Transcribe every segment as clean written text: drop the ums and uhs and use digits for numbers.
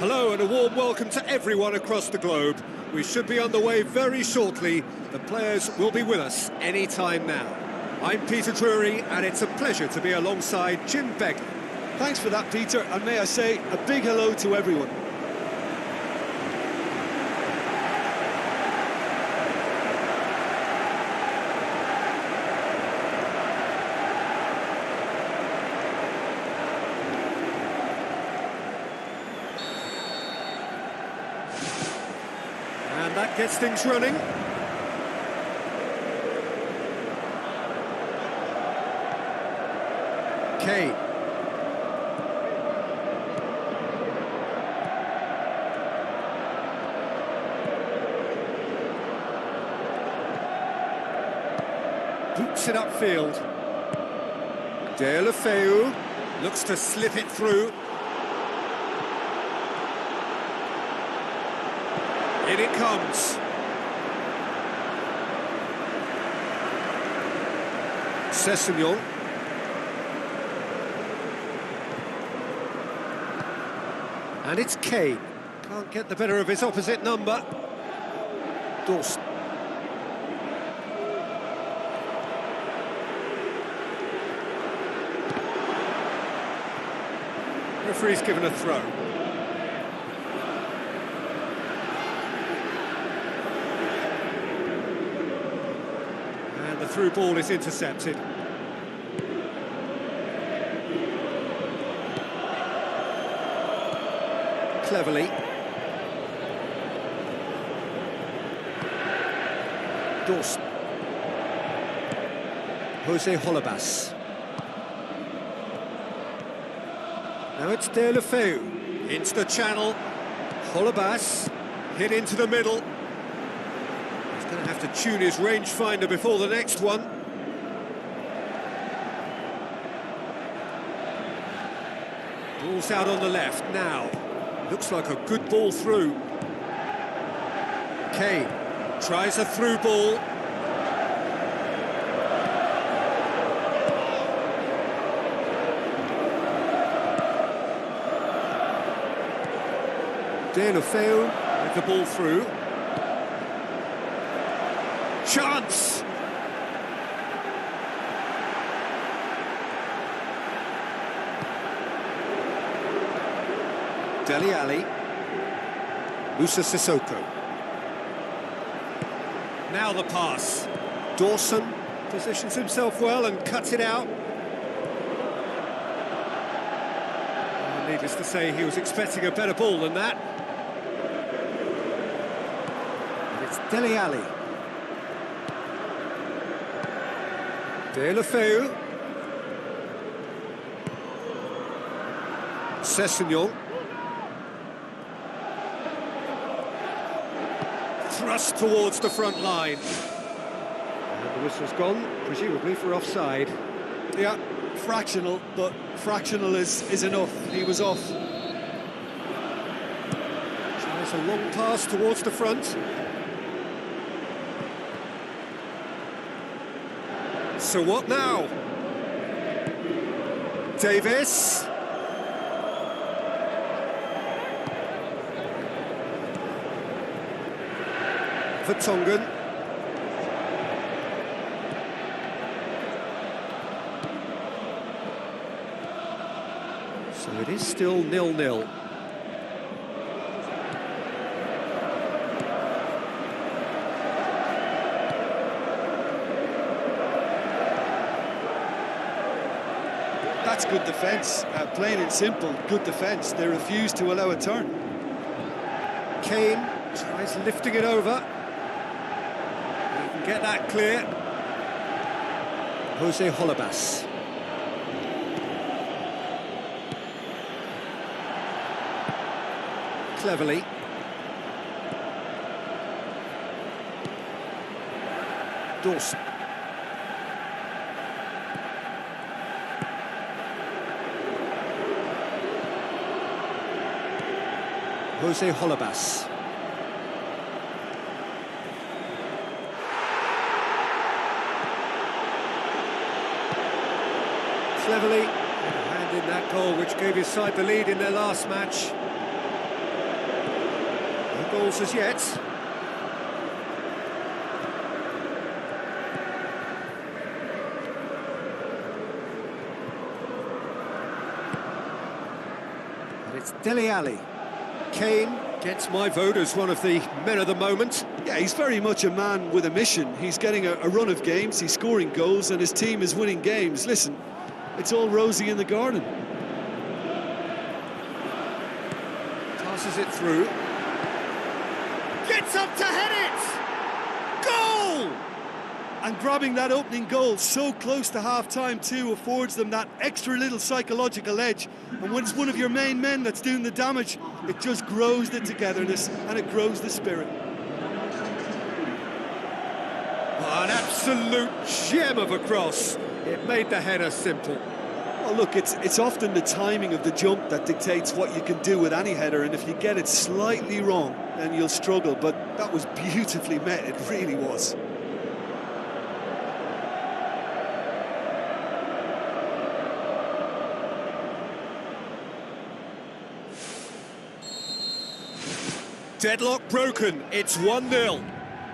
Hello and a warm welcome to everyone across the globe. We should be on the way very shortly. The players will be with us any time now. I'm Peter Drury and it's a pleasure to be alongside Jim Begley. Thanks for that, Peter, and may I say a big hello to everyone. And that gets things running. Kane. Boots it upfield. Deulofeu looks to slip it through. In it comes. Sessegnon. And it's Kane. Can't get the better of his opposite number. Dawson. Referee's given a throw. And the through ball is intercepted. Cleverly. Dawson. Jose Holebas. Now it's Deulofeu. Into the channel. Holebas. Hit into the middle. He's going to have to tune his rangefinder before the next one. Ball's out on the left now. Looks like a good ball through. Kane tries a through ball. Deulofeu with the ball through. Chance! Dele Alli. Musa Sissoko. Now the pass. Dawson positions himself well and cuts it out. Needless to say, he was expecting a better ball than that. And it's Dele Alli. Deulofeu. Sessegnon. Thrust towards the front line. And the whistle's gone, presumably for offside. Yeah, fractional, but fractional is enough. He was off. Tries a long pass towards the front. So what now? Davis. Vertonghen. So it is still 0-0. That's good defence, plain and simple, good defence. They refuse to allow a turn. Kane tries lifting it over. He can get that clear. Jose Holebas. Cleverly. Dawson. Jose Holebas. Cleverly, had a hand in that goal which gave his side the lead in their last match. No goals as yet. And it's Dele Alli. Kane gets my vote as one of the men of the moment. Yeah, he's very much a man with a mission. He's getting a run of games, he's scoring goals, and his team is winning games. Listen, it's all rosy in the garden. Passes it through. Gets up to head it! Goal! And grabbing that opening goal so close to half-time too affords them that extra little psychological edge. And when it's one of your main men that's doing the damage, it just grows the togetherness and it grows the spirit. Oh, an absolute gem of a cross. It made the header simple. Well, look, it's often the timing of the jump that dictates what you can do with any header, and if you get it slightly wrong, then you'll struggle. But that was beautifully met, it really was. Deadlock broken, it's 1-0.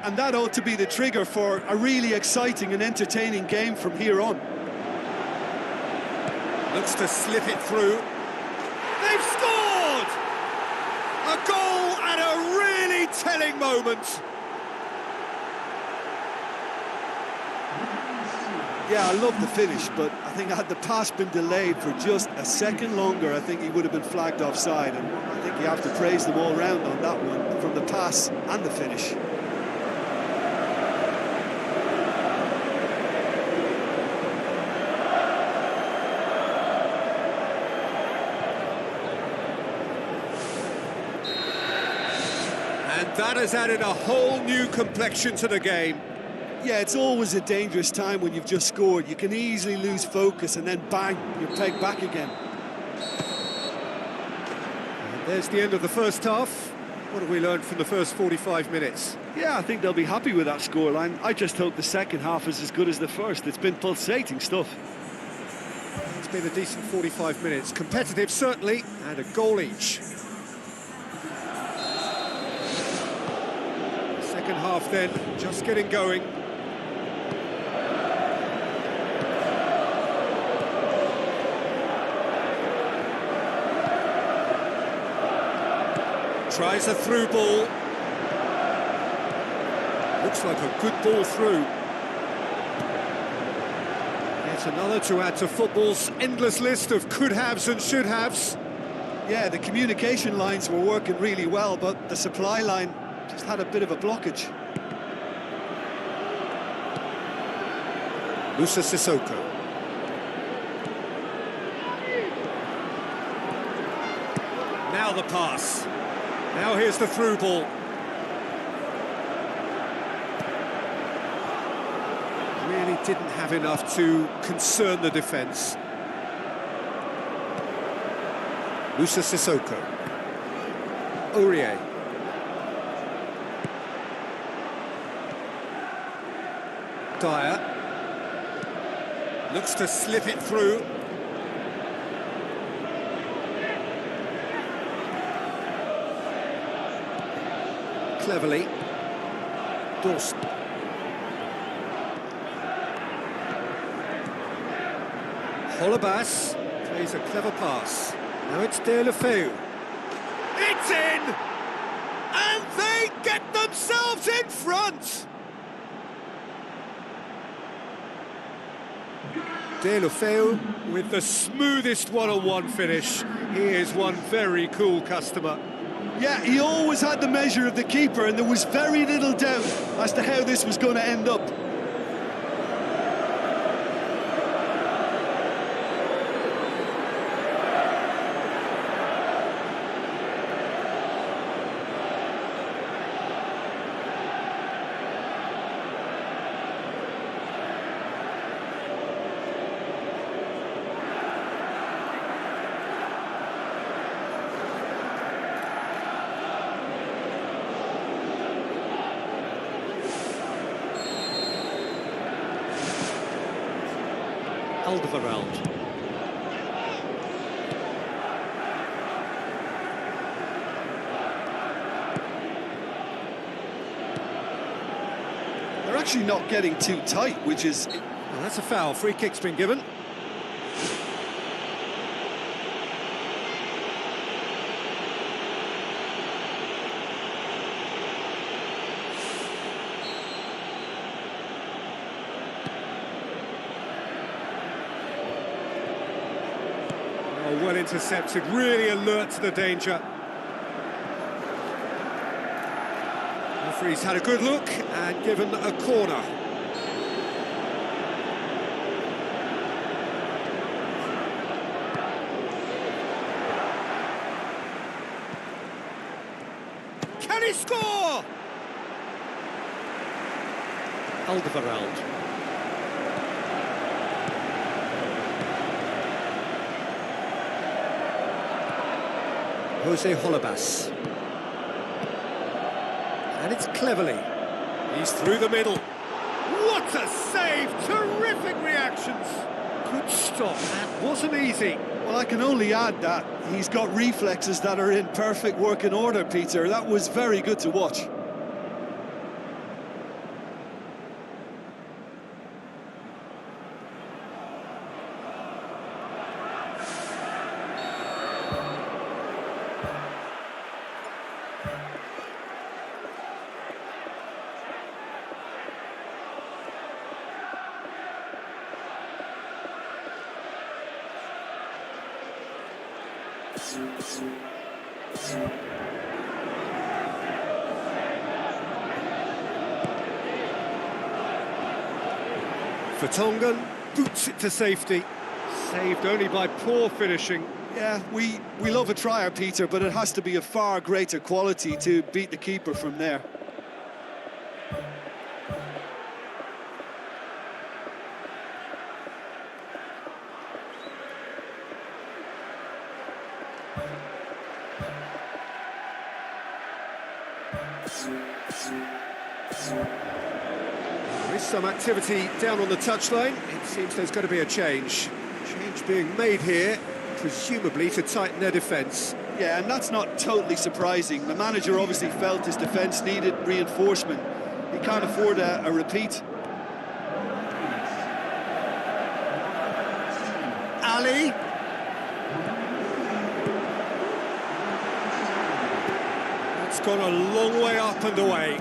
And that ought to be the trigger for a really exciting and entertaining game from here on. Looks to slip it through. They've scored! A goal at a really telling moment. Yeah, I love the finish, but I think had the pass been delayed for just a second longer, I think he would have been flagged offside. And I think you have to praise them all round on that one, from the pass and the finish. And that has added a whole new complexion to the game. Yeah, it's always a dangerous time when you've just scored. You can easily lose focus and then bang, you're pegged back again. And there's the end of the first half. What have we learned from the first 45 minutes? Yeah, I think they'll be happy with that scoreline. I just hope the second half is as good as the first. It's been pulsating stuff. It's been a decent 45 minutes. Competitive, certainly, and a goal each. The second half then, just getting going. Tries a through ball. Looks like a good ball through. Yet another to add to football's endless list of could-haves and should-haves. Yeah, the communication lines were working really well, but the supply line just had a bit of a blockage. Musa Sissoko. Now the pass. Now here's the through ball. Really didn't have enough to concern the defence. Musa Sissoko. Aurier. Dyer. Looks to slip it through. Cleverly. Dawson. Holebas plays a clever pass. Now it's De La Feu. It's in! And they get themselves in front! De La Feu with the smoothest one-on-one finish. He is one very cool customer. Yeah, he always had the measure of the keeper, and there was very little doubt as to how this was going to end up. Alderweireld. They're actually not getting too tight, which is... Well, that's a foul. Free kick's been given. Oh, well intercepted, really alert to the danger. Referee's had a good look and given a corner. Can he score? Alderweireld. Jose Holebas. And it's Cleverly. He's through the middle. What a save! Terrific reactions. Good stop. That wasn't easy. Well, I can only add that he's got reflexes that are in perfect working order, Peter. That was very good to watch. Vertonghen boots it to safety. Saved only by poor finishing. Yeah, we love a trier, Peter, but it has to be a far greater quality to beat the keeper from there. There is some activity down on the touchline. It seems there's going to be a change. Change being made here, presumably to tighten their defence. Yeah, and that's not totally surprising. The manager obviously felt his defence needed reinforcement. He can't afford a repeat. Ali. That's gone a long way up and away.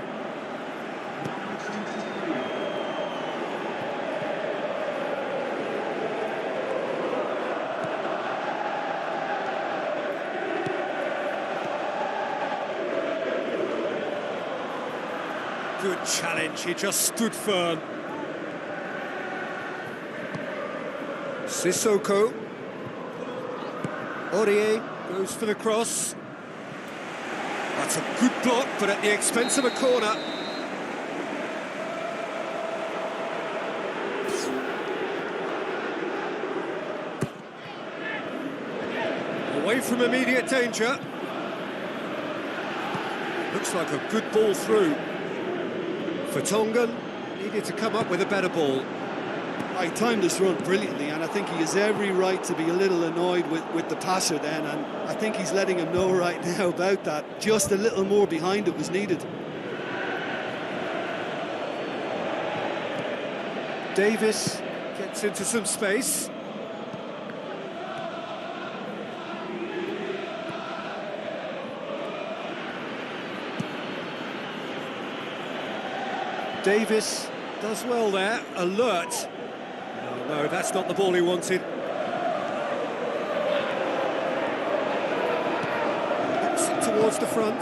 Good challenge, he just stood firm. Sissoko. Aurier goes for the cross. That's a good block, but at the expense of a corner. Away from immediate danger. Looks like a good ball through. Vertonghen needed to come up with a better ball. He timed this run brilliantly, and I think he has every right to be a little annoyed with the passer then, and I think he's letting him know right now about that. Just a little more behind it was needed. Davis gets into some space. Davis does well there, alert. No, that's not the ball he wanted. Looks it towards the front.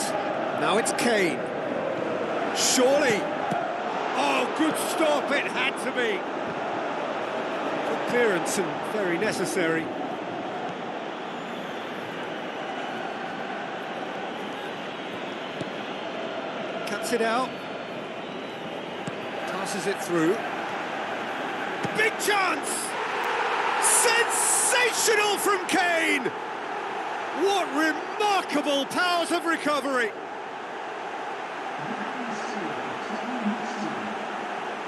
Now it's Kane. Surely. Oh, good stop, it had to be. Good clearance and very necessary. Cuts it out. Passes it through. Big chance! Sensational from Kane! What remarkable powers of recovery!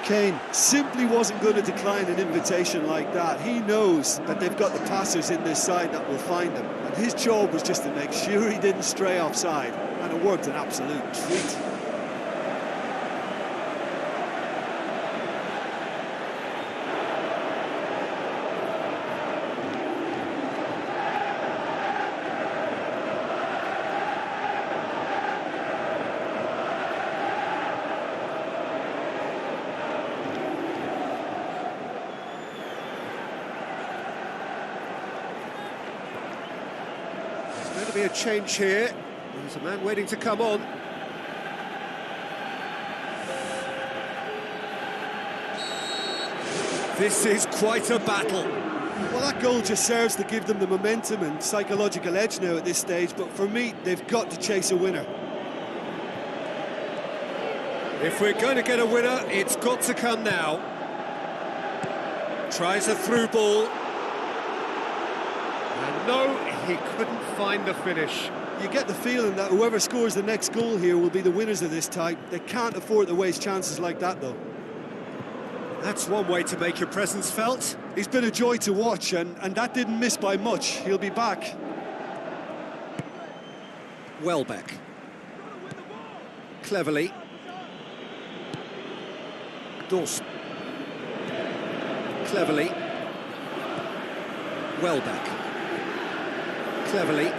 Kane simply wasn't going to decline an invitation like that. He knows that they've got the passers in this side that will find him. And his job was just to make sure he didn't stray offside. And it worked an absolute treat. There's going to be a change here. There's a man waiting to come on. This is quite a battle. Well, that goal just serves to give them the momentum and psychological edge now at this stage, but for me, they've got to chase a winner. If we're going to get a winner, it's got to come now. Tries a through ball. And no, he couldn't find the finish. You get the feeling that whoever scores the next goal here will be the winners of this tie. They can't afford to waste chances like that, though. That's one way to make your presence felt. He's been a joy to watch, and that didn't miss by much. He'll be back. Welbeck. Cleverly. Dawson. Cleverly. Welbeck. Cleverly.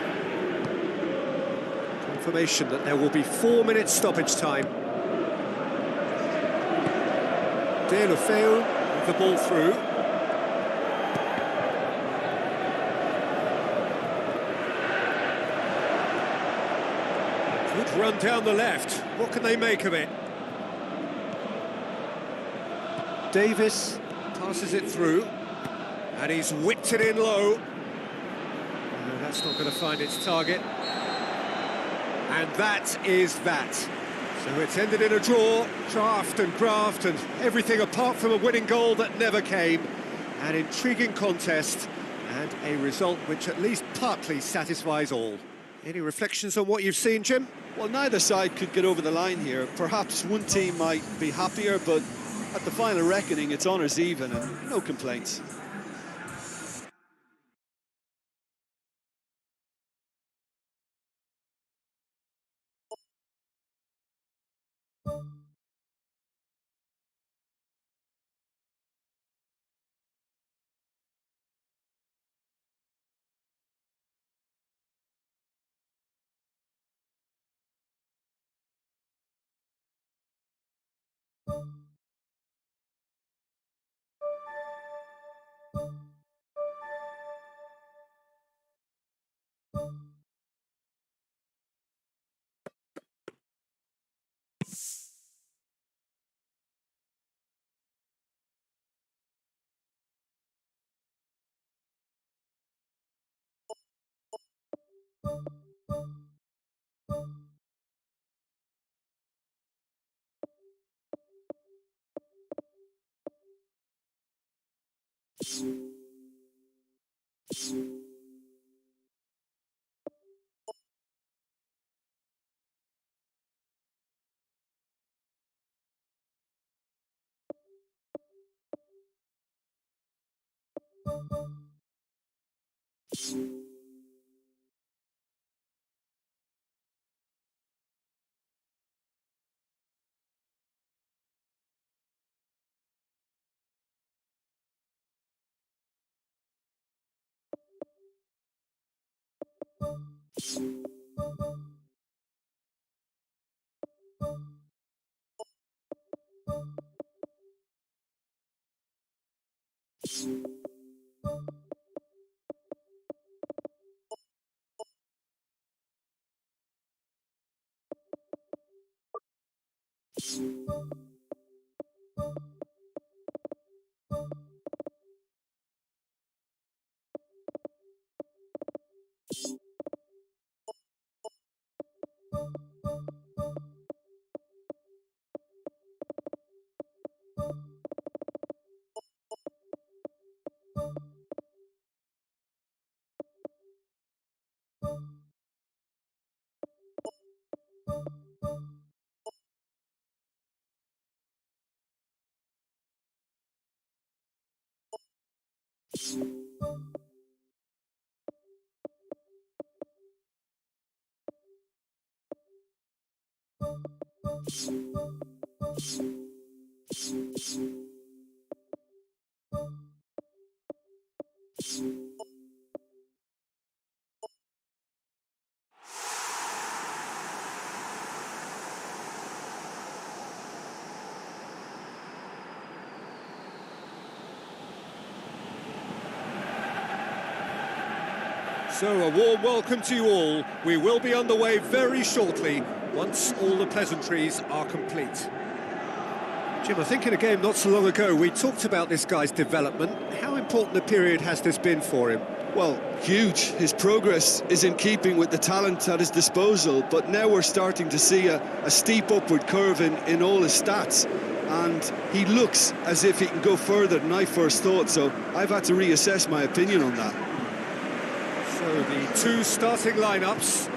Confirmation that there will be 4 minutes stoppage time. Deulofeu with the ball through. Good run down the left. What can they make of it? Davis passes it through, and he's whipped it in low. No, that's not going to find its target. And that is that. So it's ended in a draw, draft and graft and everything apart from a winning goal that never came. An intriguing contest and a result which at least partly satisfies all. Any reflections on what you've seen, Jim? Well, neither side could get over the line here. Perhaps one team might be happier, but at the final reckoning, it's honours even and no complaints. So a warm welcome to you all. We will be on the way very shortly, once all the pleasantries are complete. Jim, I think in a game not so long ago, we talked about this guy's development. How important a period has this been for him? Well, huge. His progress is in keeping with the talent at his disposal, but now we're starting to see a steep upward curve in all his stats. And he looks as if he can go further than I first thought, so I've had to reassess my opinion on that. So the two starting lineups.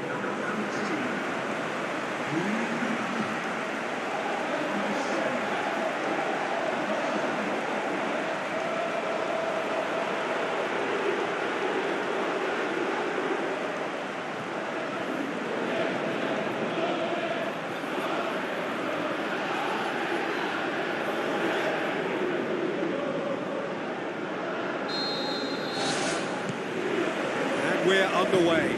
We're underway.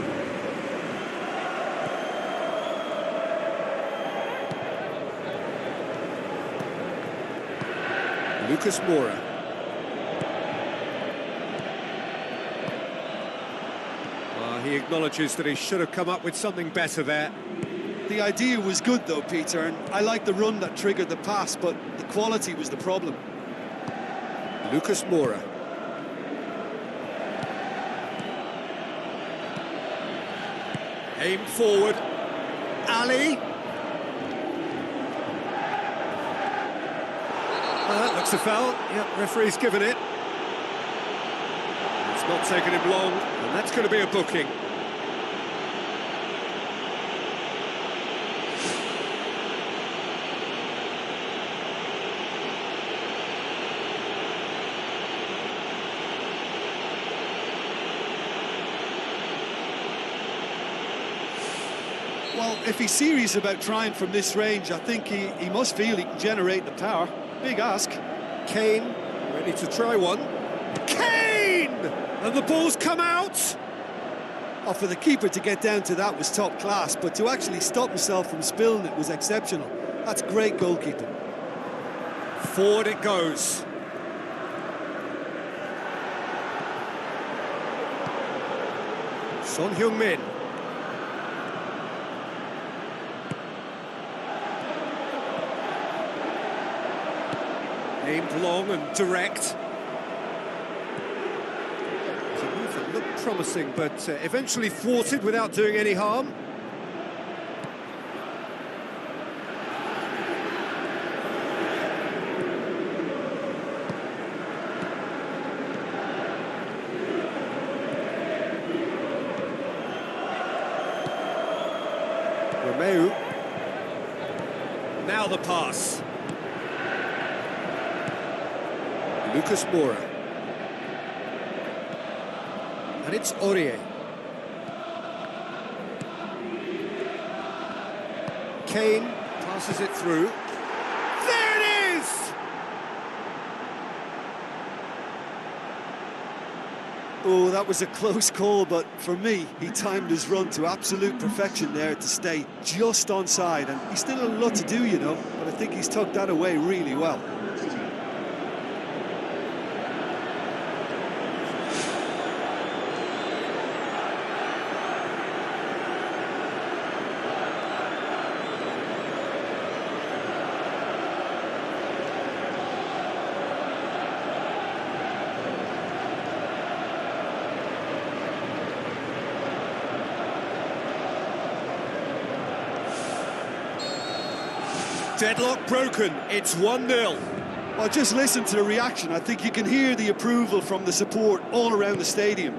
Lucas Moura. He acknowledges that he should have come up with something better there. The idea was good though, Peter, and I like the run that triggered the pass, but the quality was the problem. Lucas Moura. Aimed forward. Ali. That looks a foul. Yep, referee's given it. It's not taken him long, and that's going to be a booking. Well, if he's serious about trying from this range, I think he must feel he can generate the power. Big ask. Kane, ready to try one. Kane! And the ball's come out! Oh, for the keeper to get down to that was top class, but to actually stop himself from spilling it was exceptional. That's great goalkeeping. Forward it goes. Son Heung-min. Aimed long and direct. It's a move that looked promising, but eventually thwarted without doing any harm. Romeu. Now the pass. Lucas Moura. And it's Aurier. Kane passes it through. There it is! Oh, that was a close call, but for me, he timed his run to absolute perfection there to stay just onside, and he's still a lot to do, you know, but I think he's tucked that away really well. Deadlock broken, it's 1-0. Well, just listen to the reaction. I think you can hear the approval from the support all around the stadium.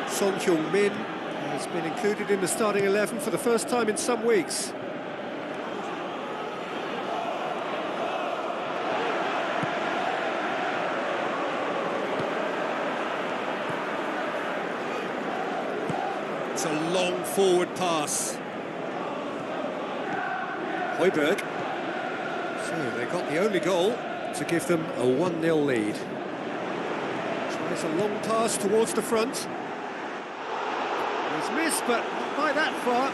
Son Heung-min has been included in the starting 11 for the first time in some weeks. It's a long forward pass. Højbjerg. So they got the only goal to give them a 1-0 lead. Tries a long pass towards the front. He's missed, but not by that far.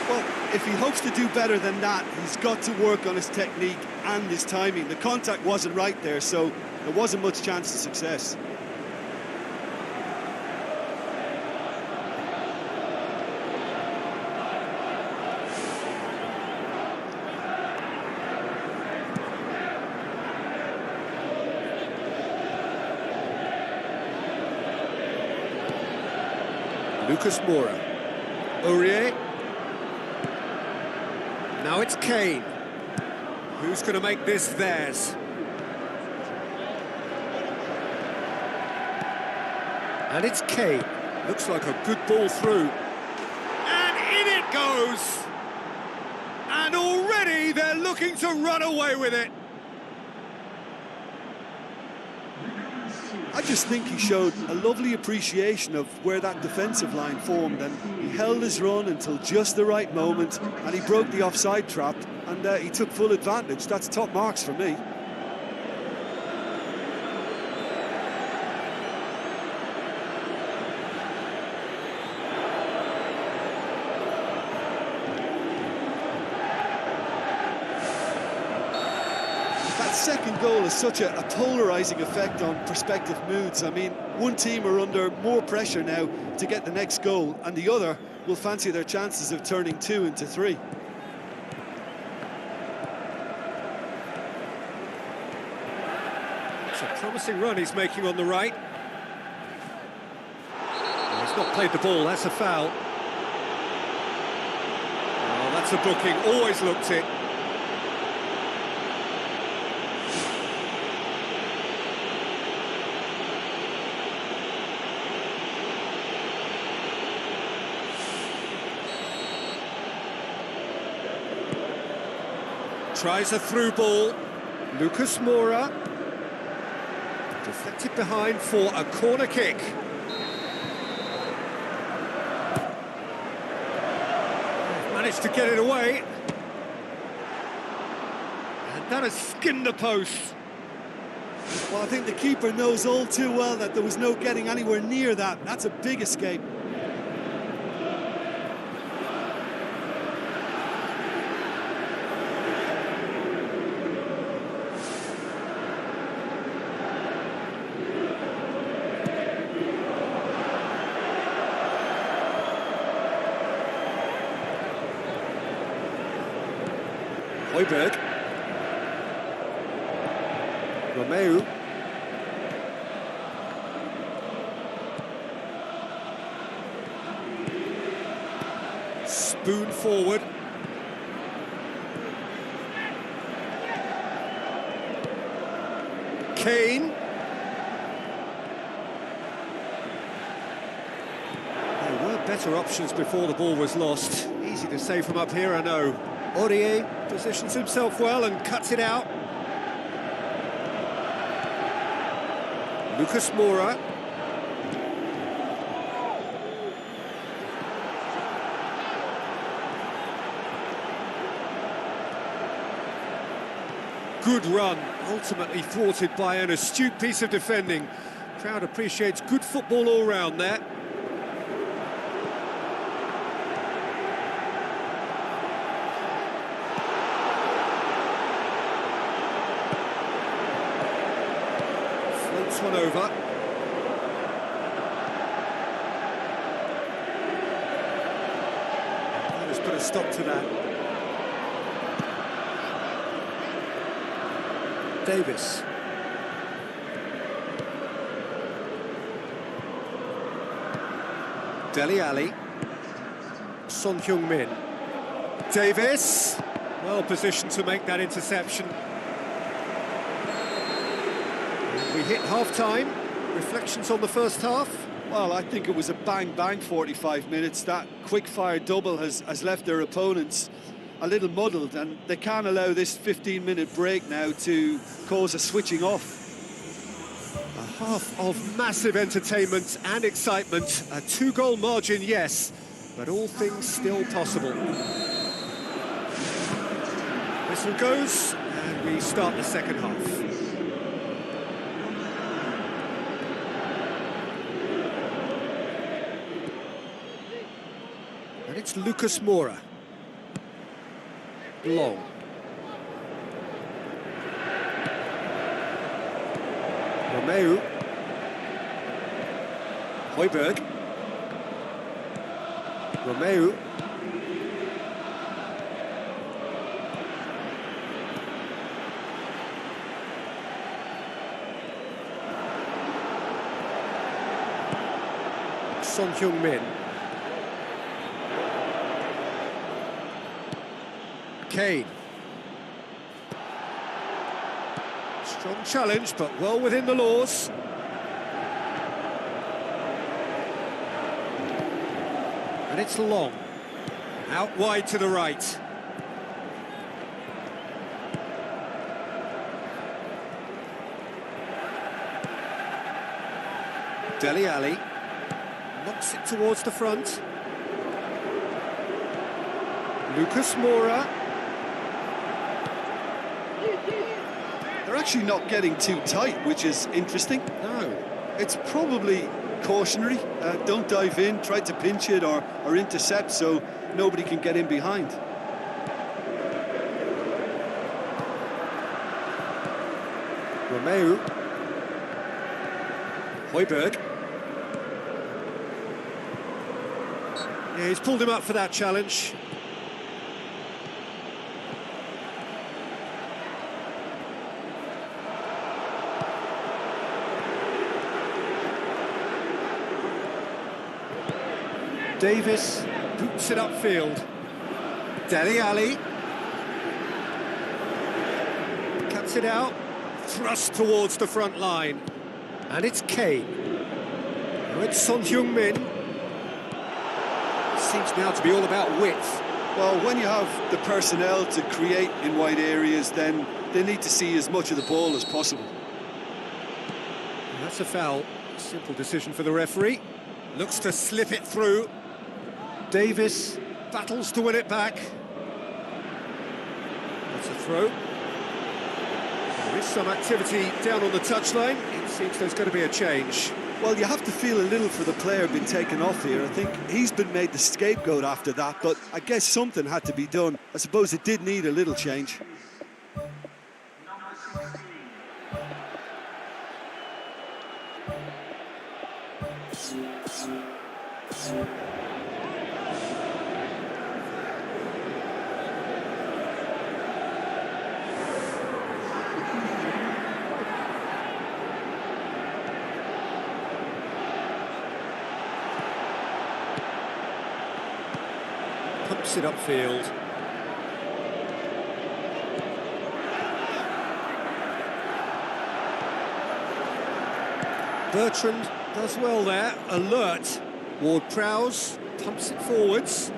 Well, if he hopes to do better than that, he's got to work on his technique and his timing. The contact wasn't right there, so there wasn't much chance of success. Lucas Moura. Aurier. Now it's Kane. Who's going to make this theirs? And it's Kane. Looks like a good ball through. And in it goes! And already they're looking to run away with it. I just think he showed a lovely appreciation of where that defensive line formed, and he held his run until just the right moment, and he broke the offside trap, and he took full advantage. That's top marks for me. That second goal has such a polarising effect on prospective moods. I mean, one team are under more pressure now to get the next goal, and the other will fancy their chances of turning 2 into 3. It's a promising run he's making on the right. Well, he's not played the ball, that's a foul. Oh, that's a booking, always looked it. Tries a through ball. Lucas Moura. Deflected behind for a corner kick. Managed to get it away. And that has skinned the post. Well, I think the keeper knows all too well that there was no getting anywhere near that. That's a big escape. Højbjerg. Romeu. Spoon forward. Kane. There were better options before the ball was lost. Easy to say from up here, I know. Aurier positions himself well and cuts it out. Lucas Moura. Good run, ultimately thwarted by an astute piece of defending. Crowd appreciates good football all round there. Floats one over. That has put a stop to that. Davis. Dele Alli. Son Heung-min. Davis. Well positioned to make that interception. And we hit half-time. Reflections on the first half? Well, I think it was a bang-bang 45 minutes. That quick-fire double has left their opponents a little muddled, and they can't allow this 15-minute break now to cause a switching off. A half of massive entertainment and excitement. A two-goal margin, yes, but all things still possible. Whistle goes, and we start the second half. And it's Lucas Moura. Long. Romeu. Højbjerg. Romeu. Son Heung-min. Kane. Strong challenge, but well within the laws. And it's long. Out wide to the right. Dele Alli. Knocks it towards the front. Lucas Moura. They're actually not getting too tight, which is interesting. No. It's probably cautionary. Don't dive in, try to pinch it or intercept so nobody can get in behind. Romeu. Højbjerg. Yeah, he's pulled him up for that challenge. Davis boots it upfield. Dele Alli. Cuts it out. Thrust towards the front line. And it's Kane. Now it's Son Heung-min. Seems now to be all about width. Well, when you have the personnel to create in wide areas, then they need to see as much of the ball as possible. And that's a foul. Simple decision for the referee. Looks to slip it through. Davis battles to win it back. That's a throw. There is some activity down on the touchline. It seems there's going to be a change. Well, you have to feel a little for the player being taken off here. I think he's been made the scapegoat after that, but I guess something had to be done. I suppose it did need a little change. Pumps it upfield. Bertrand does well there, alert. Ward-Prowse pumps it forwards.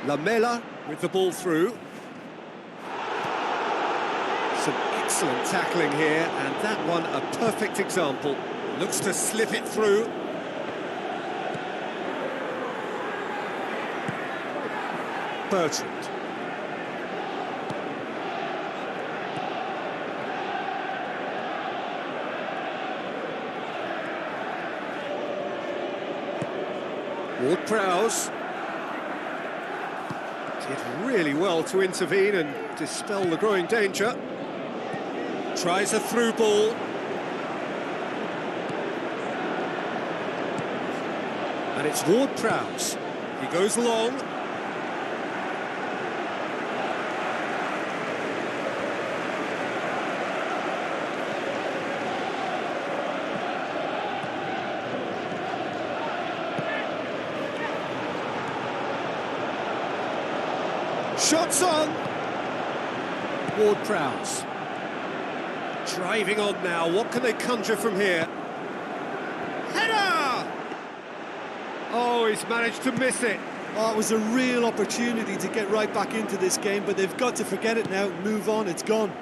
Lamela with the ball through. Some excellent tackling here, and that one a perfect example. Looks to slip it through. Bertrand. Ward-Prowse did really well to intervene and dispel the growing danger. Tries a through ball. And it's Ward-Prowse. He goes long. Shots on! Ward-Prowse. Driving on now, what can they conjure from here? Header! Oh, he's managed to miss it. Oh, it was a real opportunity to get right back into this game, but they've got to forget it now, move on, it's gone.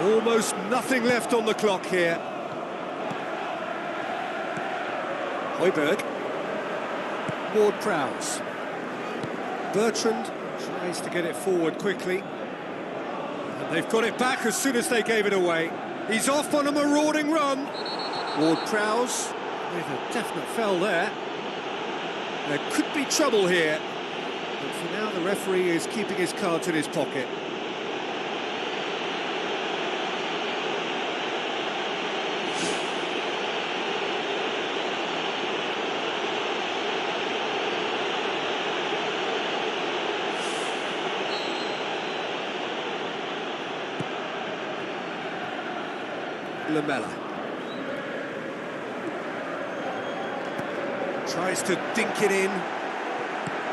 Almost nothing left on the clock here. Højbjerg. Ward-Prowse. Bertrand tries to get it forward quickly. And they've got it back as soon as they gave it away. He's off on a marauding run. Ward-Prowse with a definite foul there. There could be trouble here. But for now, the referee is keeping his cards in his pocket. Lamela tries to dink it in.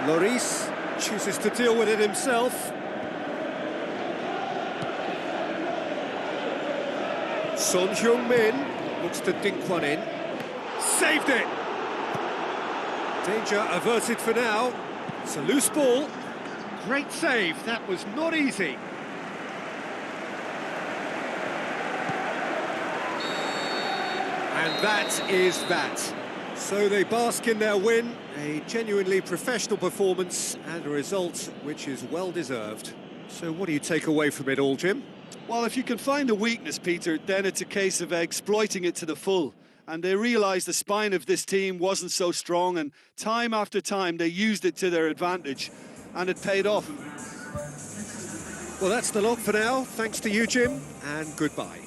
Lloris chooses to deal with it himself. Son Heung-min looks to dink one in. Saved it! Danger averted for now. It's a loose ball. Great save, that was not easy. And that is that. So they bask in their win, a genuinely professional performance and a result which is well deserved. So what do you take away from it all, Jim? Well, if you can find a weakness, Peter, then it's a case of exploiting it to the full. And they realised the spine of this team wasn't so strong, and time after time they used it to their advantage, and it paid off. Well, that's the lot for now. Thanks to you, Jim, and goodbye.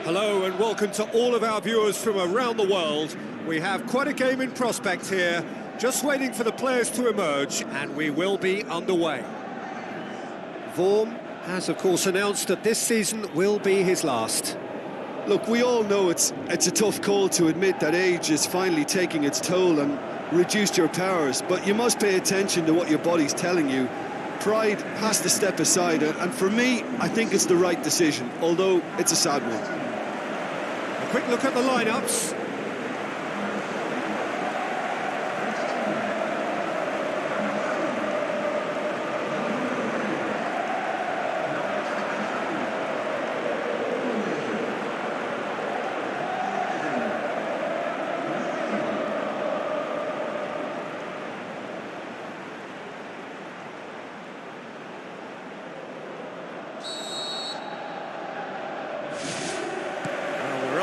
Hello and welcome to all of our viewers from around the world. We have quite a game in prospect here, just waiting for the players to emerge, and we will be underway. Vorm has, of course, announced that this season will be his last. Look, we all know it's a tough call to admit that age is finally taking its toll and reduced your powers, but you must pay attention to what your body's telling you. Pride has to step aside, and for me, I think it's the right decision, although it's a sad one. A quick look at the lineups.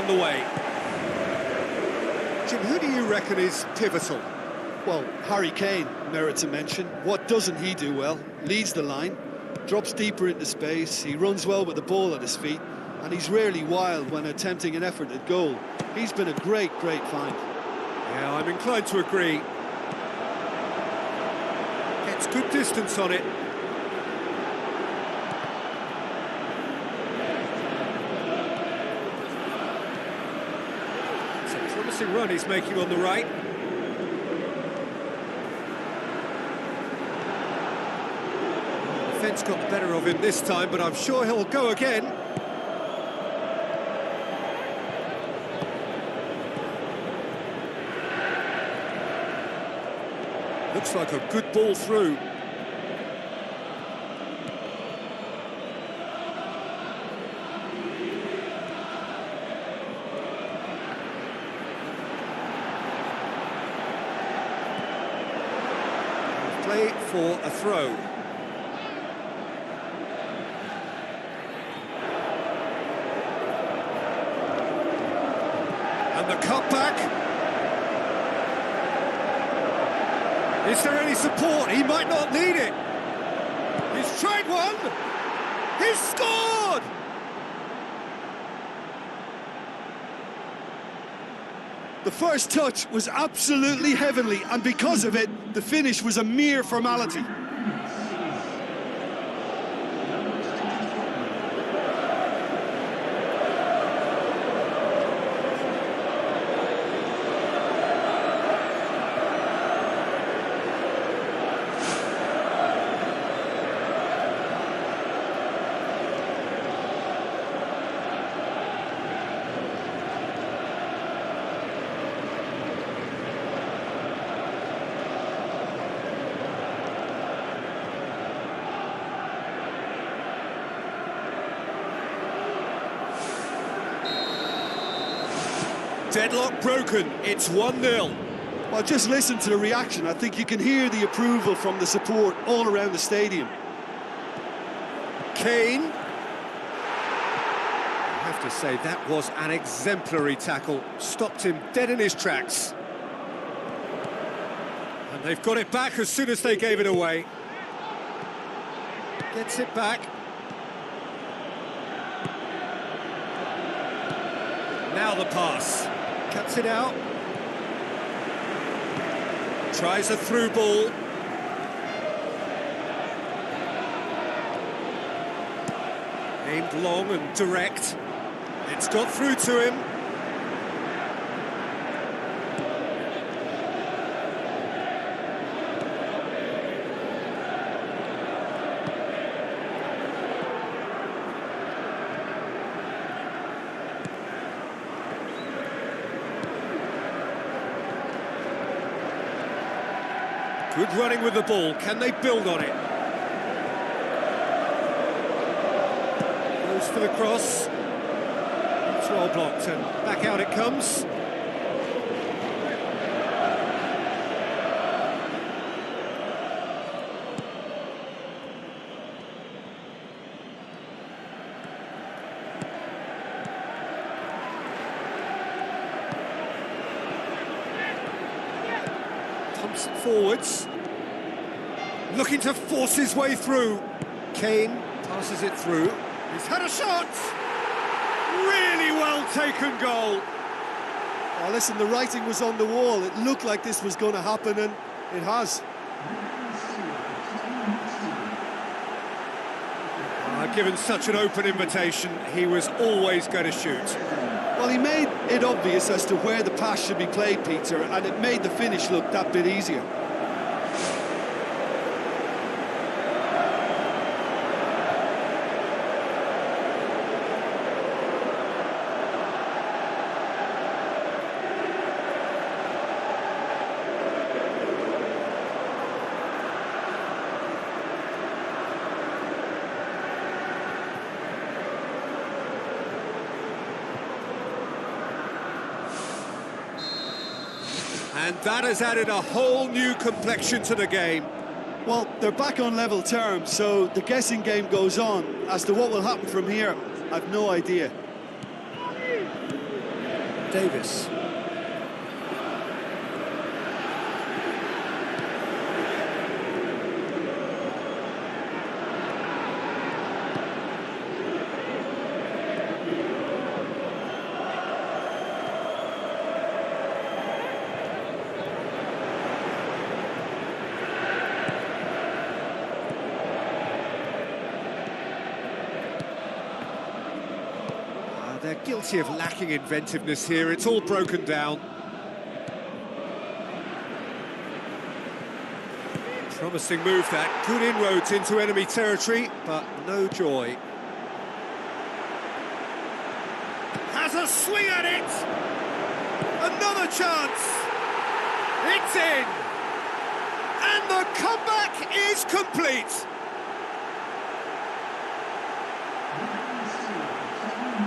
The way. Jim, who do you reckon is pivotal? Well, Harry Kane merits a mention. What doesn't he do well? Leads the line, drops deeper into space, he runs well with the ball at his feet, and he's rarely wild when attempting an effort at goal. He's been a great find. Yeah, I'm inclined to agree. Gets good distance on it. Promising run he's making on the right. Defence got the better of him this time, but I'm sure he'll go again. Looks like a good ball through. Play for a throw. And the cutback. Is there any support? He might not need it. He's tried one. He's scored! The first touch was absolutely heavenly, and because of it, the finish was a mere formality. Deadlock broken, it's 1-0. Well, just listen to the reaction. I think you can hear the approval from the support all around the stadium. Kane. I have to say, that was an exemplary tackle. Stopped him dead in his tracks. And they've got it back as soon as they gave it away. Gets it back. Now the pass. Cuts it out. Tries a through ball. Aimed long and direct. It's got through to him. Good running with the ball. Can they build on it? Goes for the cross. It's well blocked and back out it comes. Pumps it forwards. Looking to force his way through. Kane passes it through. He's had a shot! Really well taken goal. Oh, listen, the writing was on the wall. It looked like this was going to happen, and it has. Given such an open invitation, he was always going to shoot. Well, he made it obvious as to where the pass should be played, Peter, and it made the finish look that bit easier. And that has added a whole new complexion to the game. Well, they're back on level terms, so the guessing game goes on. As to what will happen from here, I've no idea. Davis. They're guilty of lacking inventiveness here. It's all broken down. Promising move that. Good inroads into enemy territory, but no joy. Has a swing at it! Another chance! It's in! And the comeback is complete!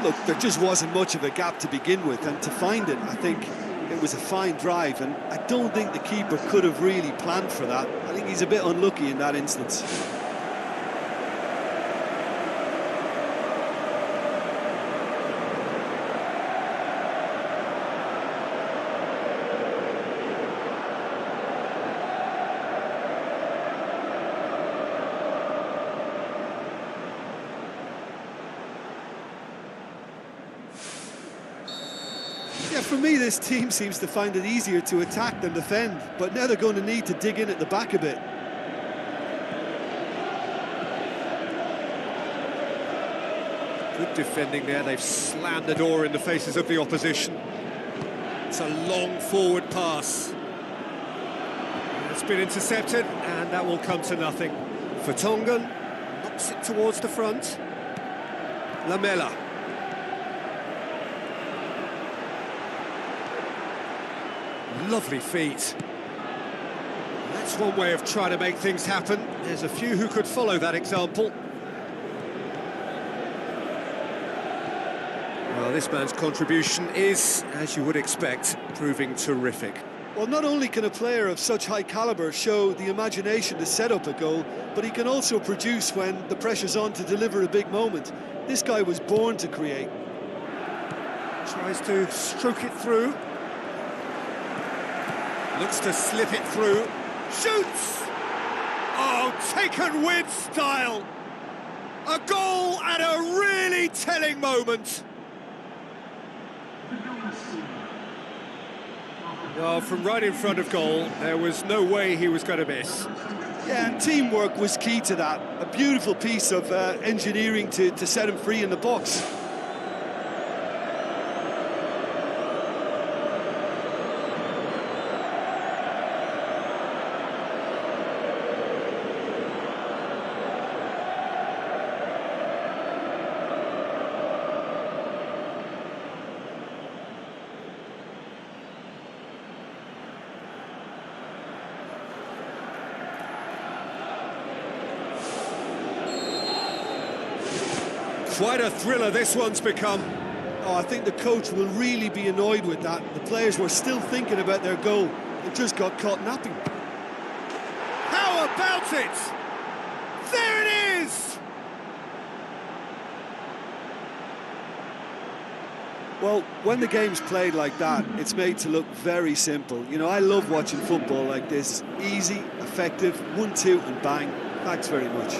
Look, there just wasn't much of a gap to begin with, and to find it, I think it was a fine drive, and I don't think the keeper could have really planned for that. I think he's a bit unlucky in that instance. Yeah, for me, this team seems to find it easier to attack than defend, but now they're going to need to dig in at the back a bit. Good defending there. They've slammed the door in the faces of the opposition. It's a long forward pass. It's been intercepted, and that will come to nothing. Vertonghen knocks it towards the front. Lamela. Lovely feet. That's one way of trying to make things happen. There's a few who could follow that example. Well, this man's contribution is, as you would expect, proving terrific. Well, not only can a player of such high calibre show the imagination to set up a goal, but he can also produce when the pressure's on to deliver a big moment. This guy was born to create. Tries to stroke it through. Looks to slip it through. Shoots! Oh, taken with style! A goal at a really telling moment. Well, from right in front of goal, there was no way he was going to miss. Yeah, and teamwork was key to that. A beautiful piece of engineering to set him free in the box. Quite a thriller this one's become. Oh, I think the coach will really be annoyed with that. The players were still thinking about their goal. They just got caught napping. How about it? There it is! Well, when the game's played like that, it's made to look very simple. You know, I love watching football like this. Easy, effective, 1-2 and bang. Thanks very much.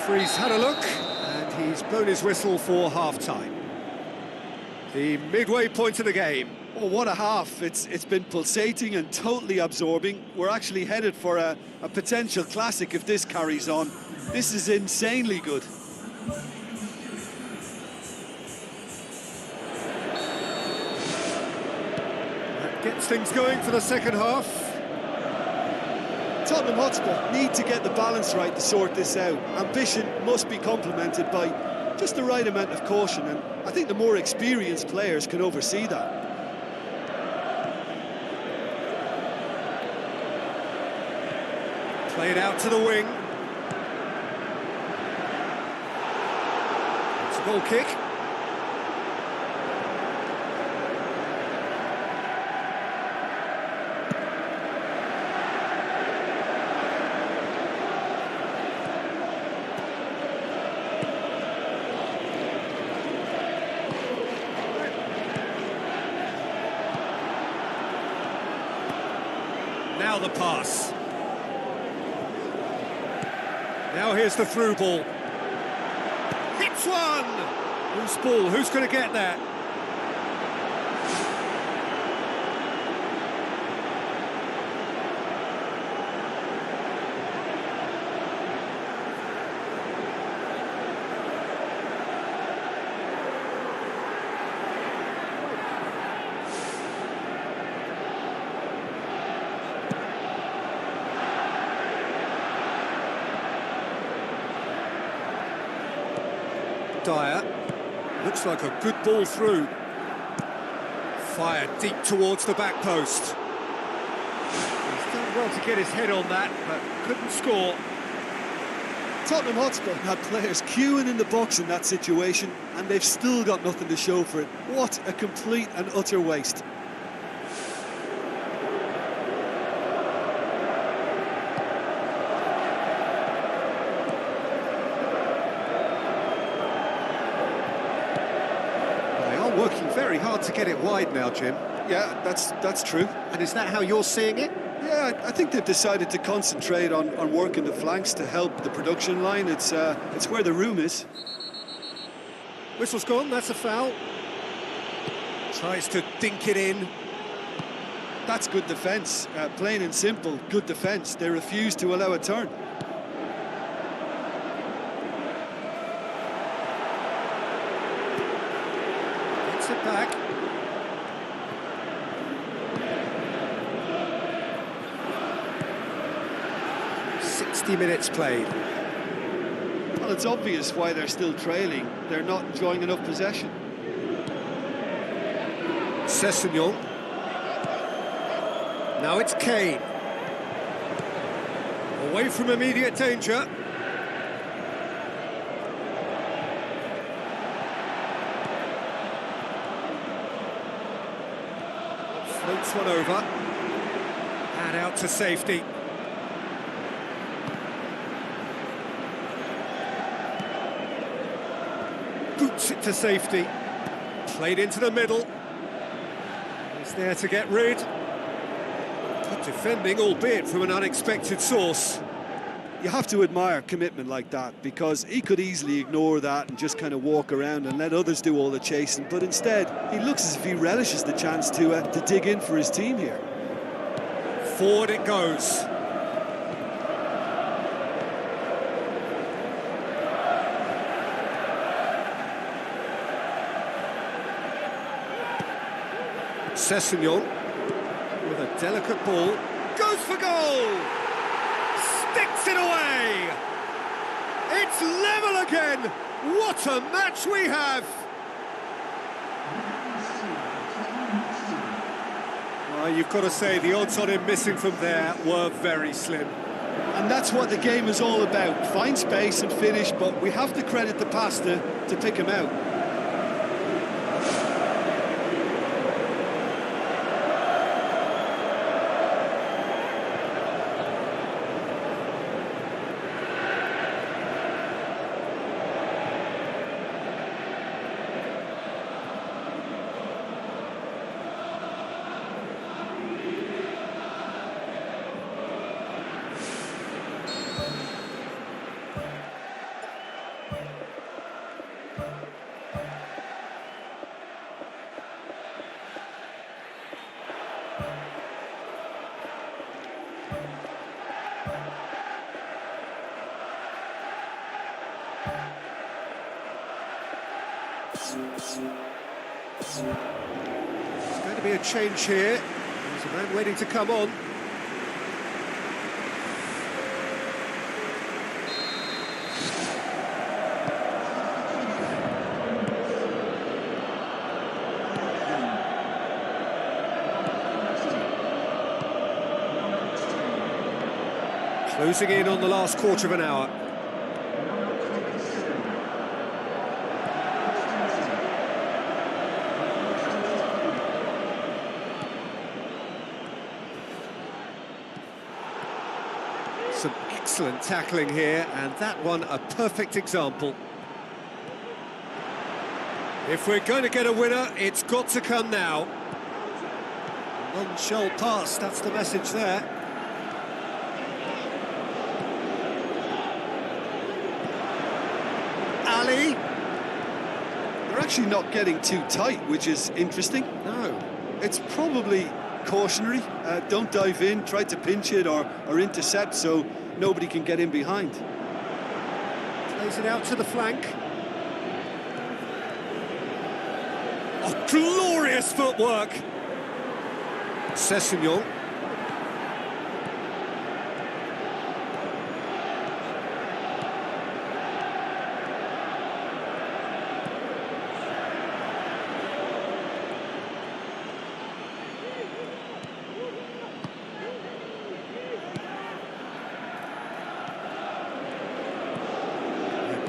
Referee's had a look, and he's blown his whistle for half-time. The midway point of the game. Oh, what a half. It's been pulsating and totally absorbing. We're actually headed for a potential classic if this carries on. This is insanely good. That gets things going for the second half. Tottenham Hotspur need to get the balance right to sort this out. Ambition must be complemented by just the right amount of caution, and I think the more experienced players can oversee that. Played out to the wing. It's a goal kick. Now the pass. Now here's the through ball. Hits one! Loose ball, who's going to get that? Dyer, looks like a good ball through. Fired deep towards the back post. He's done well to get his head on that, but couldn't score. Tottenham Hotspur had players queuing in the box in that situation, and they've still got nothing to show for it. What a complete and utter waste. Working very hard to get it wide now, Jim. Yeah, that's true. And is that how you're seeing it? Yeah, I think they've decided to concentrate on working the flanks to help the production line. It's where the room is. Whistle's gone, that's a foul. Tries to dink it in. That's good defence. Plain and simple, good defence. They refuse to allow a turn. Gets it back. 60 minutes played. Well, it's obvious why they're still trailing. They're not enjoying enough possession. Sessegnon. Now it's Kane. Away from immediate danger. Floats one over. And out to safety. Boots it to safety. Played into the middle. He's there to get rid. Good defending, albeit from an unexpected source. You have to admire commitment like that, because he could easily ignore that and just kind of walk around and let others do all the chasing, but instead he looks as if he relishes the chance to dig in for his team here. Forward it goes. Sessegnon with a delicate ball, goes for goal! Sticks it away! It's level again! What a match we have! Well, you've got to say the odds on him missing from there were very slim. And that's what the game is all about. Find space and finish, but we have to credit the pass to pick him out. There's going to be a change here. There's a man waiting to come on. Closing in on the last quarter of an hour. Some excellent tackling here, and that one a perfect example. If we're going to get a winner, it's got to come now. None shall pass, that's the message there. Ali. They're actually not getting too tight, which is interesting. No. It's probably cautionary. Don't dive in, try to pinch it or intercept so nobody can get in behind. Plays it out to the flank. Oh, glorious footwork! Sessegnon.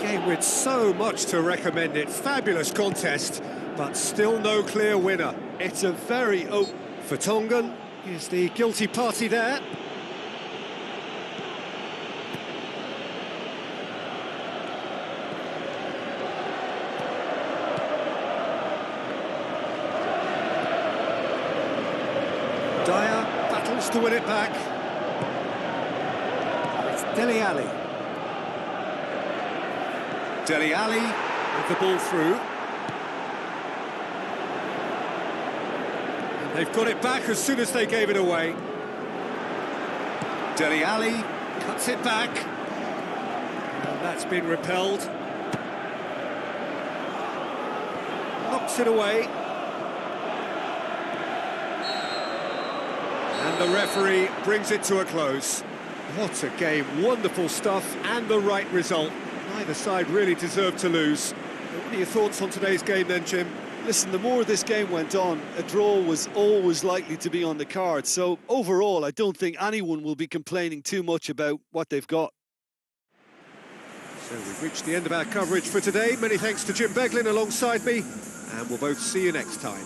Game with so much to recommend it. Fabulous contest, but still no clear winner. It's a very open... Vertonghen is the guilty party there. Dyer battles to win it back. It's Dele Alli. Dele Alli with the ball through. And they've got it back as soon as they gave it away. Dele Alli cuts it back. And that's been repelled. Knocks it away. And the referee brings it to a close. What a game, wonderful stuff and the right result. Neither side really deserved to lose. What are your thoughts on today's game then, Jim? Listen, the more this game went on, a draw was always likely to be on the card. So overall, I don't think anyone will be complaining too much about what they've got. So we've reached the end of our coverage for today. Many thanks to Jim Beglin alongside me, and we'll both see you next time.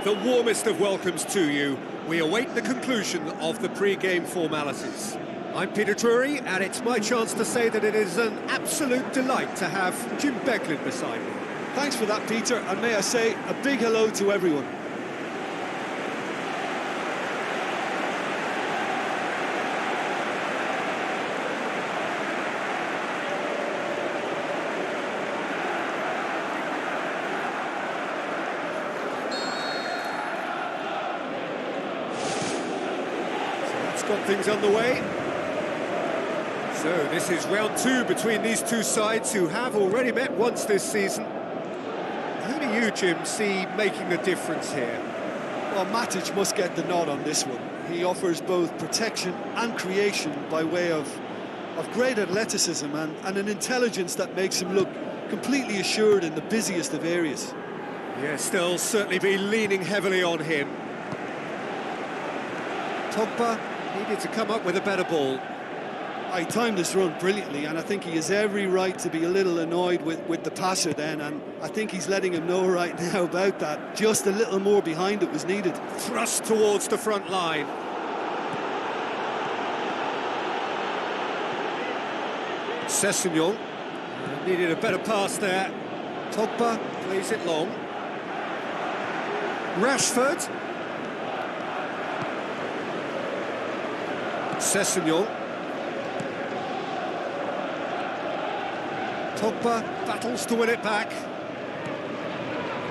The warmest of welcomes to you. We await the conclusion of the pre-game formalities. I'm Peter Drury, and it's my chance to say that it is an absolute delight to have Jim Beglin beside me. Thanks for that, Peter, and may I say a big hello to everyone. Got things underway. So this is round two between these two sides who have already met once this season. Who do you, Jim, see making the difference here? Well, Matic must get the nod on this one. He offers both protection and creation by way of great athleticism and an intelligence that makes him look completely assured in the busiest of areas. Yes, they'll certainly be leaning heavily on him. Pogba needed to come up with a better ball. He timed this run brilliantly, and I think he has every right to be a little annoyed with the passer then, and I think he's letting him know right now about that. Just a little more behind it was needed. Thrust towards the front line. Sessegnon needed a better pass there. Pogba plays it long. Rashford. Sessegnon. Pogba battles to win it back.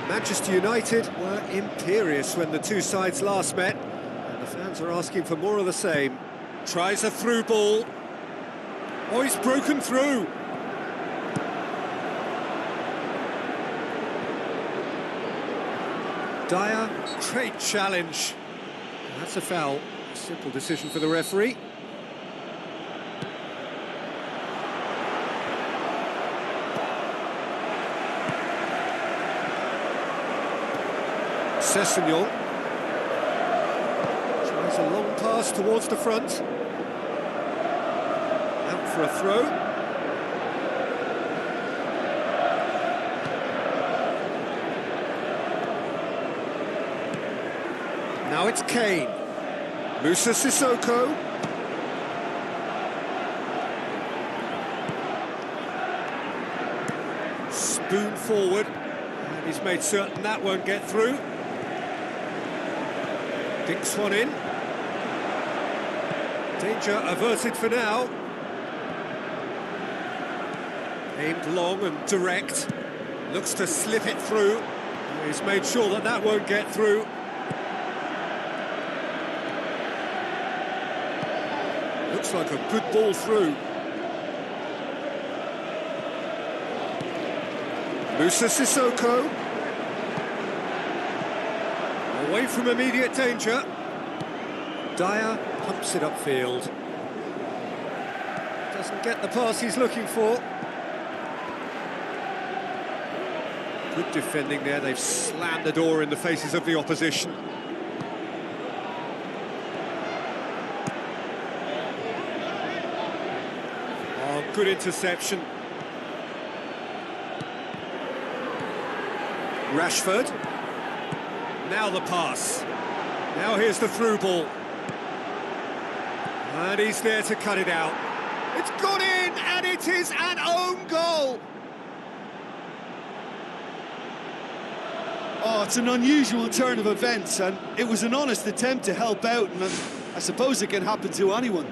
Manchester United were imperious when the two sides last met, and the fans are asking for more of the same. Tries a through ball. Oh, he's broken through. Dyer, great challenge. That's a foul. Simple decision for the referee. Sessegnon. Tries a long pass towards the front. Out for a throw. Now it's Kane. Musa Sissoko. Spoon forward. And he's made certain that won't get through. Dinks one in. Danger averted for now. Aimed long and direct. Looks to slip it through. He's made sure that that won't get through. Looks like a good ball through. Musa Sissoko. Away from immediate danger. Dyer pumps it upfield. Doesn't get the pass he's looking for. Good defending there. They've slammed the door in the faces of the opposition. Oh, good interception. Rashford. Now the pass. Now here's the through ball. And he's there to cut it out. It's gone in, and it is an own goal. Oh, it's an unusual turn of events, and it was an honest attempt to help out, and I suppose it can happen to anyone.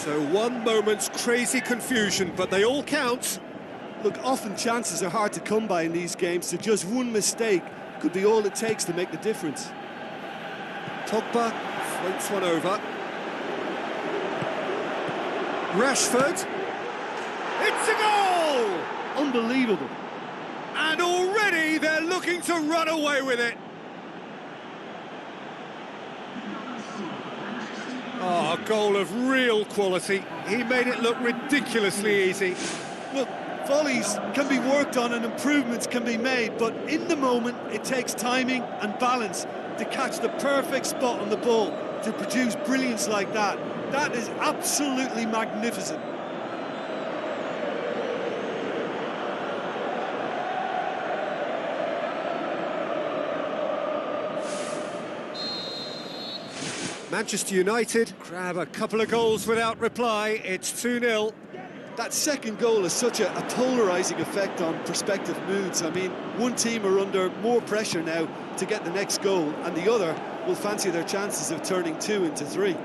So one moment's crazy confusion, but they all count. Look, often chances are hard to come by in these games, so just one mistake could be all it takes to make the difference. Pogba floats one over. Rashford. It's a goal! Unbelievable. And already they're looking to run away with it. Oh, a goal of real quality. He made it look ridiculously easy. Look, volleys can be worked on and improvements can be made, but in the moment it takes timing and balance to catch the perfect spot on the ball to produce brilliance like that. That is absolutely magnificent. Manchester United grab a couple of goals without reply. It's 2-0. That second goal has such a polarising effect on prospective moods. I mean, one team are under more pressure now to get the next goal, and the other will fancy their chances of turning 2 into 3.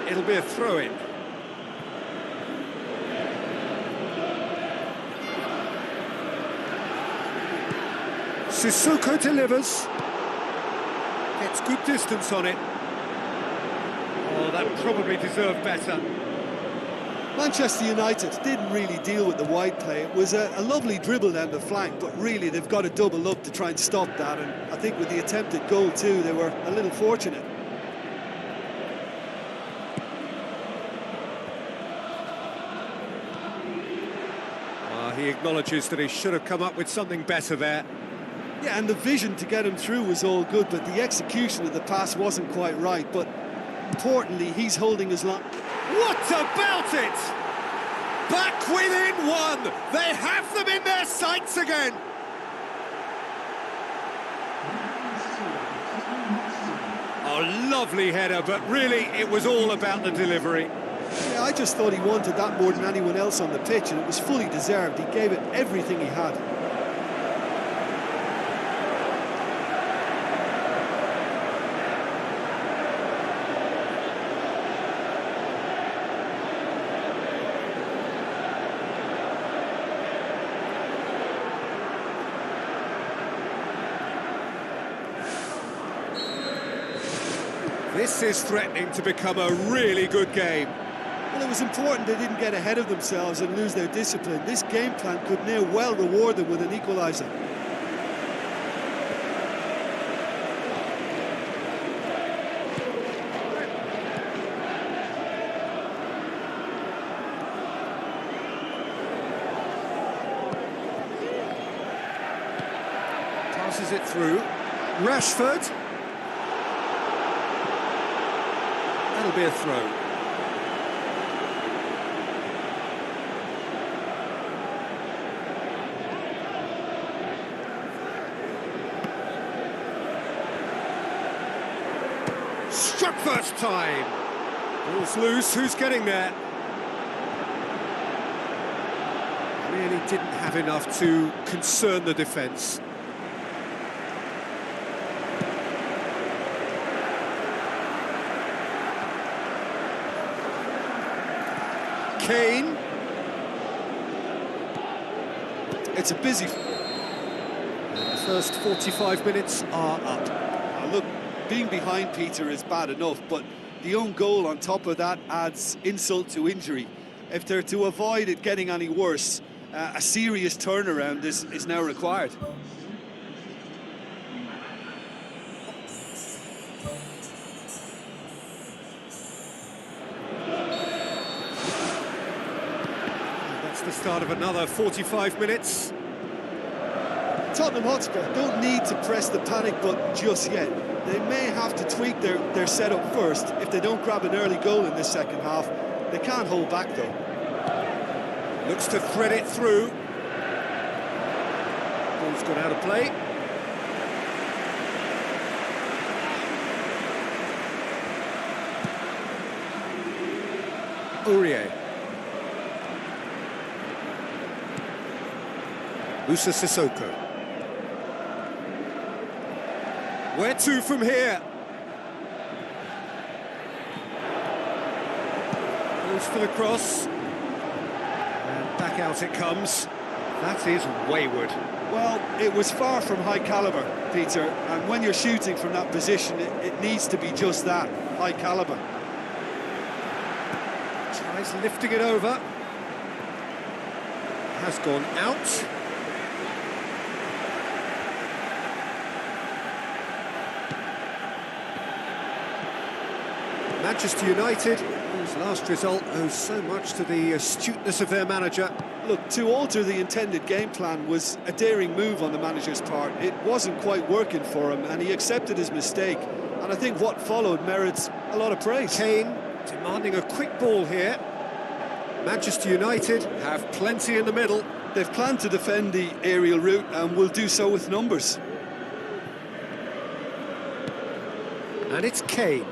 It'll be a throw-in. Sissoko delivers. Gets good distance on it. Oh, that probably deserved better. Manchester United didn't really deal with the wide play. It was a lovely dribble down the flank, but really they've got to double up to try and stop that, and I think with the attempted goal too, they were a little fortunate. He acknowledges that he should have come up with something better there. Yeah, and the vision to get him through was all good, but the execution of the pass wasn't quite right. But importantly, he's holding his line. What about it? Back within one. They have them in their sights again. Oh, lovely header, but really it was all about the delivery. Yeah, I just thought he wanted that more than anyone else on the pitch, and it was fully deserved. He gave it everything he had. This is threatening to become a really good game. Well, it was important they didn't get ahead of themselves and lose their discipline. This game plan could near well reward them with an equaliser. Passes it through. Rashford. That'll be a throw. Struck first time. Ball's loose. Who's getting there? Really didn't have enough to concern the defence. Kane. It's a busy... And the first 45 minutes are up. Now look, being behind Peter is bad enough, but the own goal on top of that adds insult to injury. If they're to avoid it getting any worse, a serious turnaround is now required. That's the start of another 45 minutes. Tottenham Hotspur don't need to press the panic button just yet. They may have to tweak their setup first if they don't grab an early goal in this second half. They can't hold back though. Looks to thread it through. Ball's gone out of play. Aurier. Musa Sissoko. Where to from here? Goes for the cross. And back out it comes. That is wayward. Well, it was far from high caliber, Peter, and when you're shooting from that position, it needs to be just that, high caliber. Tries lifting it over. Has gone out. Manchester United, whose last result owes so much to the astuteness of their manager. Look, to alter the intended game plan was a daring move on the manager's part. It wasn't quite working for him, and he accepted his mistake. And I think what followed merits a lot of praise. Kane demanding a quick ball here. Manchester United have plenty in the middle. They've planned to defend the aerial route and will do so with numbers. And it's Kane.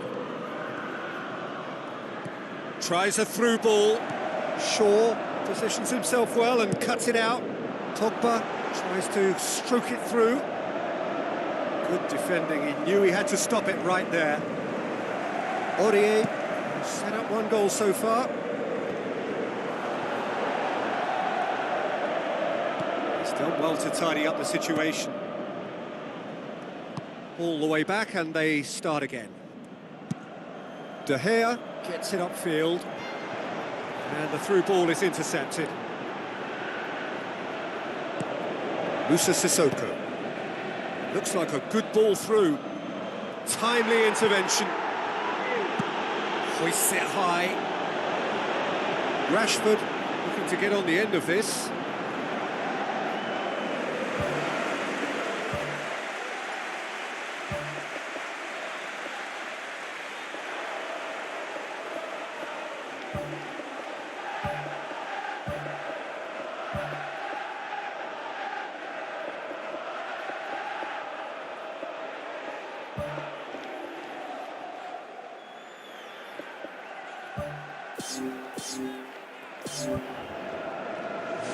Tries a through ball. Shaw positions himself well and cuts it out. Pogba tries to stroke it through. Good defending. He knew he had to stop it right there. Aurier set up one goal so far. He's done well to tidy up the situation. All the way back and they start again. De Gea gets it upfield. And the through ball is intercepted. Musa Sissoko. Looks like a good ball through. Timely intervention. Hoists it high. Rashford looking to get on the end of this.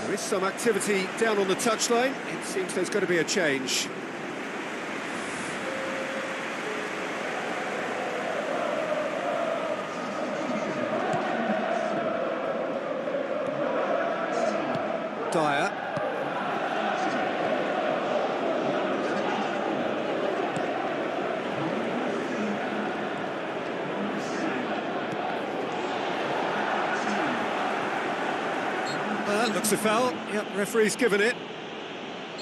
There is some activity down on the touchline. It seems there's going to be a change. Dyer. Looks a foul. Yep, referee's given it.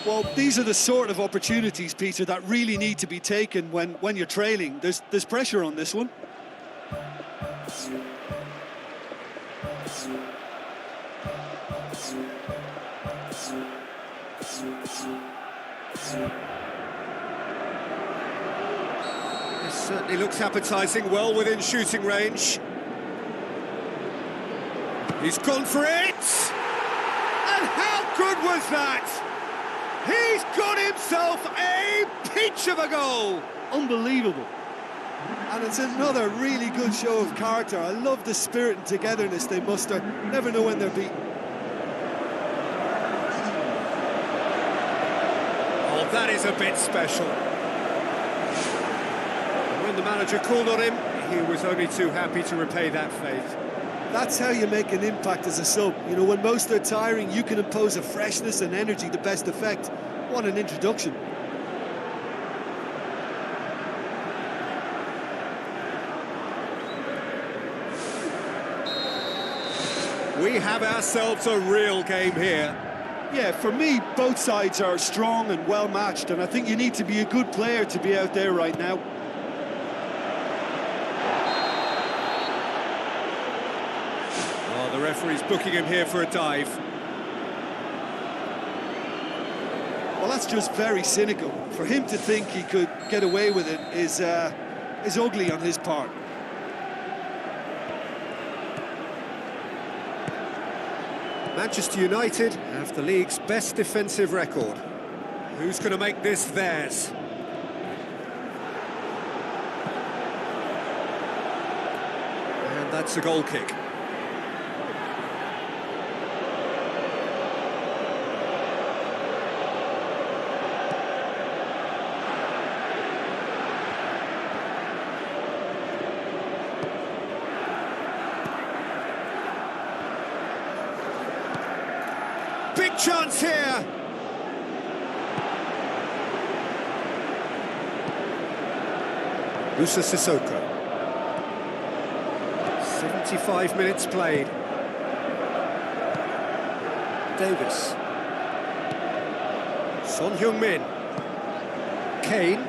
Well, these are the sort of opportunities, Peter, that really need to be taken when you're trailing. There's pressure on this one. This certainly looks appetising, well within shooting range. He's gone for it! And how good was that? He's got himself a peach of a goal! Unbelievable. And it's another really good show of character. I love the spirit and togetherness they muster. Never know when they're beaten. Oh, that is a bit special. When the manager called on him, he was only too happy to repay that faith. That's how you make an impact as a sub. You know, when most are tiring, you can impose a freshness and energy to best effect. What an introduction. We have ourselves a real game here. Yeah, for me, both sides are strong and well matched, and I think you need to be a good player to be out there right now. Oh, the referee's booking him here for a dive. Well, that's just very cynical. For him to think he could get away with it is ugly on his part. Manchester United have the league's best defensive record. Who's going to make this theirs? And that's a goal kick. Big chance here. Musa Sissoko. 75 minutes played. Davis. Son Heung-min. Kane.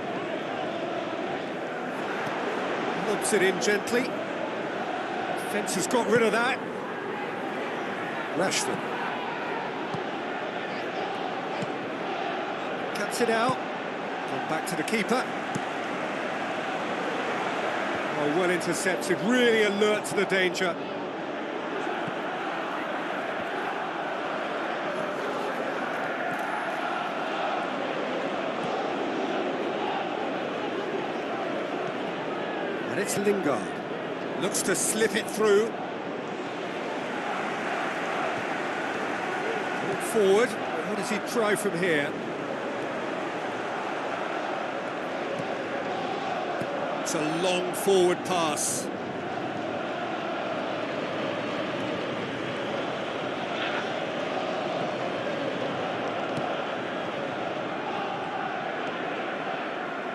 Lobs it in gently. Defence has got rid of that. Rashford. Cuts it out. Gone back to the keeper. Oh, well intercepted, really alert to the danger. And it's Lingard. Looks to slip it through. Look forward. What does he try from here? It's a long forward pass.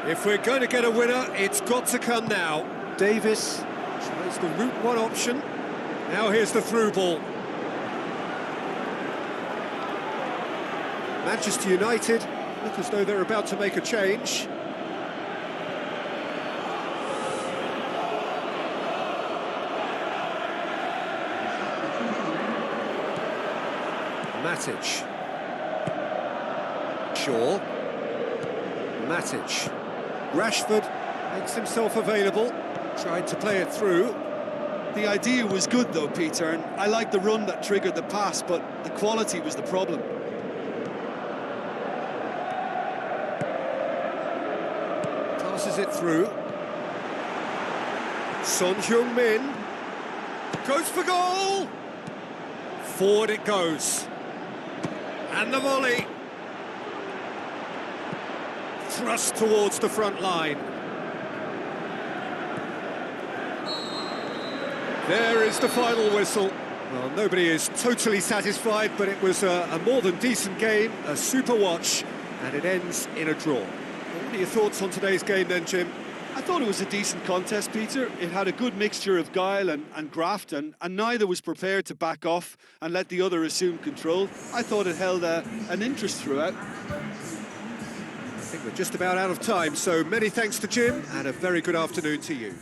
If we're going to get a winner, it's got to come now. Davis tries the route one option. Now here's the through ball. Manchester United look as though they're about to make a change. Matic. Shaw. Matic. Rashford makes himself available. Tried to play it through. The idea was good though, Peter, and I like the run that triggered the pass, but the quality was the problem. Passes it through. Son Heung-min. Goes for goal! Forward it goes. And the volley. Thrust towards the front line. There is the final whistle. Well, nobody is totally satisfied, but it was a more than decent game, a super watch, and it ends in a draw. What are your thoughts on today's game then, Jim? I thought it was a decent contest, Peter. It had a good mixture of guile and graft, and neither was prepared to back off and let the other assume control. I thought it held an interest throughout. I think we're just about out of time, so many thanks to Jim, and a very good afternoon to you.